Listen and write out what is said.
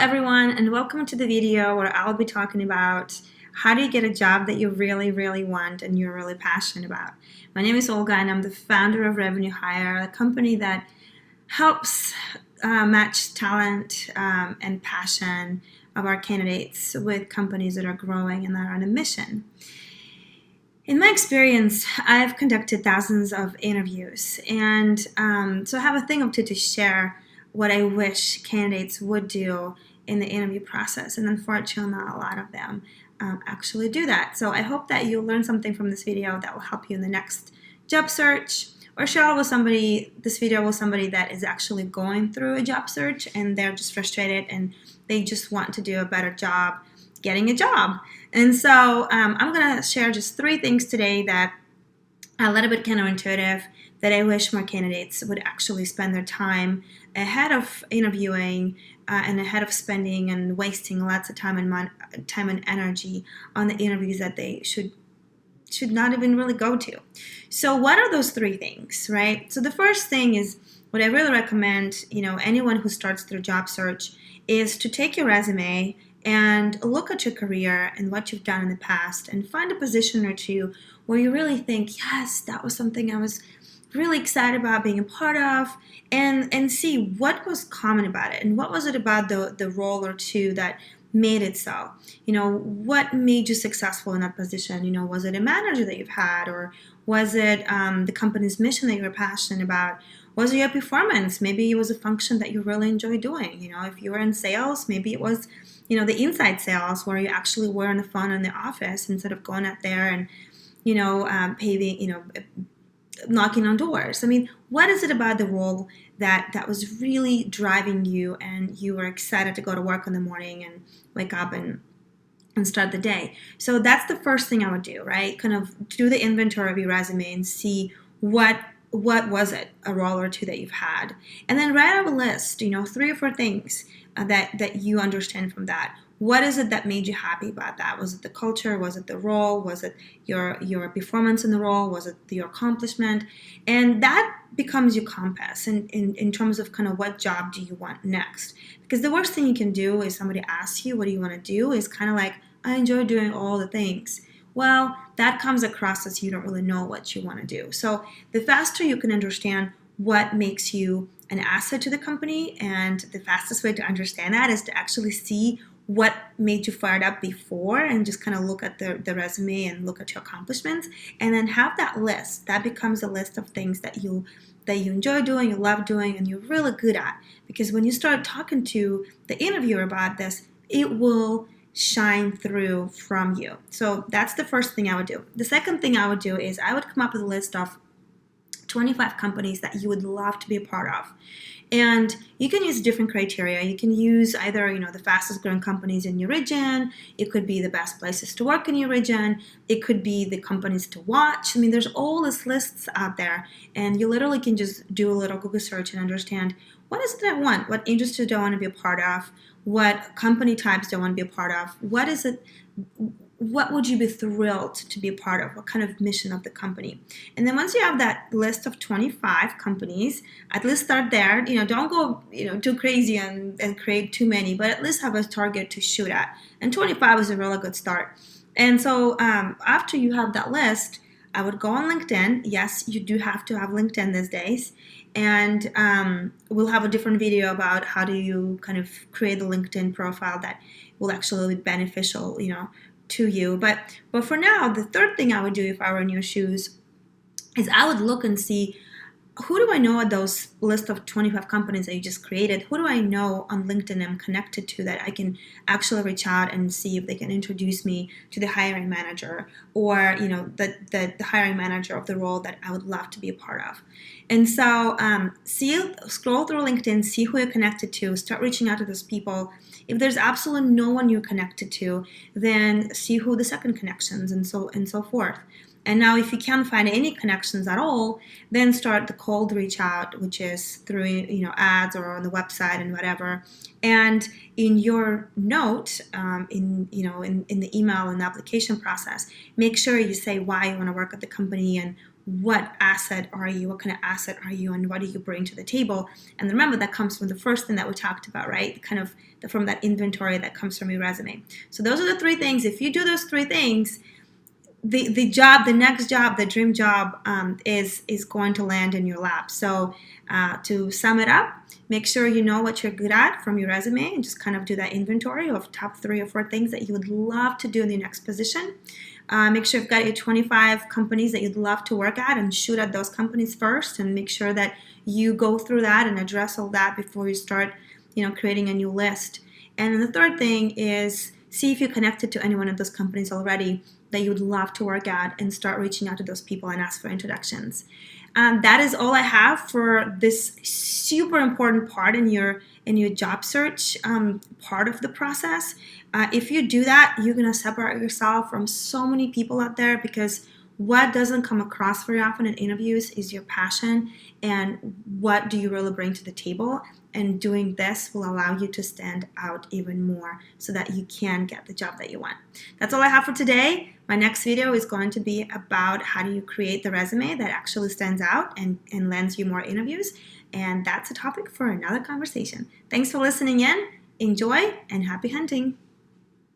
everyone, and welcome to the video where I'll be talking about how do you get a job that you really, really want and you're really passionate about. My name is Olga, and I'm the founder of Revenue Hire, a company that helps match talent and passion of our candidates with companies that are growing and that are on a mission. In my experience, I've conducted thousands of interviews, and so I have a thing or two to share what I wish candidates would do in the interview process, and unfortunately not a lot of them actually do that. So I hope that you'll learn something from this video that will help you in the next job search, or share this video with somebody that is actually going through a job search and they're just frustrated and they just want to do a better job getting a job. And so I'm going to share just 3 things today that are a little bit counterintuitive that I wish more candidates would actually spend their time ahead of interviewing and ahead of spending and wasting lots of time and energy on the interviews that they should not even really go to. So what are those 3 things, right? So the first thing is what I really recommend, anyone who starts their job search is to take your resume and look at your career and what you've done in the past and find a position or two where you really think, yes, that was something I was really excited about being a part of, and see what was common about it and what was it about the role or two that made it so. What made you successful in that position? Was it a manager that you've had, or was it the company's mission that you were passionate about? Was it your performance? Maybe it was a function that you really enjoy doing. If you were in sales, maybe it was the inside sales where you actually were on the phone in the office instead of going out there and knocking on doors. What is it about the role that was really driving you and you were excited to go to work in the morning and wake up and start the day? So that's the first thing I would do, right? Kind of do the inventory of your resume and see what was it, a role or two that you've had, and then write out a list, 3 or 4 things that you understand from that. What is it that made you happy about that? Was it the culture? Was it the role? Was it your performance in the role? Was it your accomplishment? And that becomes your compass in terms of kind of what job do you want next. Because the worst thing you can do is somebody asks you, what do you want to do? Is kind of like, I enjoy doing all the things. Well, that comes across as you don't really know what you want to do. So the faster you can understand what makes you an asset to the company, and the fastest way to understand that is to actually see what made you fired up before and just kind of look at the resume and look at your accomplishments, and then have that list. That becomes a list of things that you enjoy doing, you love doing, and you're really good at. Because when you start talking to the interviewer about this, it will shine through from you. So that's the first thing I would do. The second thing I would do is I would come up with a list of 25 companies that you would love to be a part of. And you can use different criteria. You can use either, the fastest growing companies in your region. It could be the best places to work in your region. It could be the companies to watch. There's all these lists out there, and you literally can just do a little Google search and understand, what is it I want? What industry do I want to be a part of? What company types do I want to be a part of? What is it? What would you be thrilled to be a part of? What kind of mission of the company? And then once you have that list of 25 companies, at least start there. Don't go too crazy and create too many, but at least have a target to shoot at. And 25 is a really good start. And so after you have that list, I would go on LinkedIn. Yes, you do have to have LinkedIn these days. And we'll have a different video about how do you kind of create a LinkedIn profile that will actually be beneficial, to you. But for now, the third thing I would do if I were in your shoes is I would look and see, who do I know at those list of 25 companies that you just created? Who do I know on LinkedIn I'm connected to that I can actually reach out and see if they can introduce me to the hiring manager, or the hiring manager of the role that I would love to be a part of. And so scroll through LinkedIn, see who you're connected to, start reaching out to those people. If there's absolutely no one you're connected to, then see who the second connections and so forth. And now if you can't find any connections at all, then start the cold reach out, which is through ads or on the website and whatever. And in your note, in the email and the application process, make sure you say why you want to work at the company and what asset are you, what kind of asset are you, and what do you bring to the table. And remember, that comes from the first thing that we talked about, right? Kind of from that inventory that comes from your resume. So those are the three things. If you do those three things, the job, the next job, the dream job is going to land in your lap. So to sum it up, make sure you know what you're good at from your resume and just kind of do that inventory of top 3 or 4 things that you would love to do in the next position. Make sure you've got your 25 companies that you'd love to work at and shoot at those companies first, and make sure that you go through that and address all that before you start, creating a new list. And then the third thing is see if you're connected to any one of those companies already that you would love to work at, and start reaching out to those people and ask for introductions. That is all I have for this super important part in your job search part of the process. If you do that, you're going to separate yourself from so many people out there, because what doesn't come across very often in interviews is your passion and what do you really bring to the table. And doing this will allow you to stand out even more so that you can get the job that you want. That's all I have for today. My next video is going to be about how do you create the resume that actually stands out and lands you more interviews. And that's a topic for another conversation. Thanks for listening in. Enjoy and happy hunting.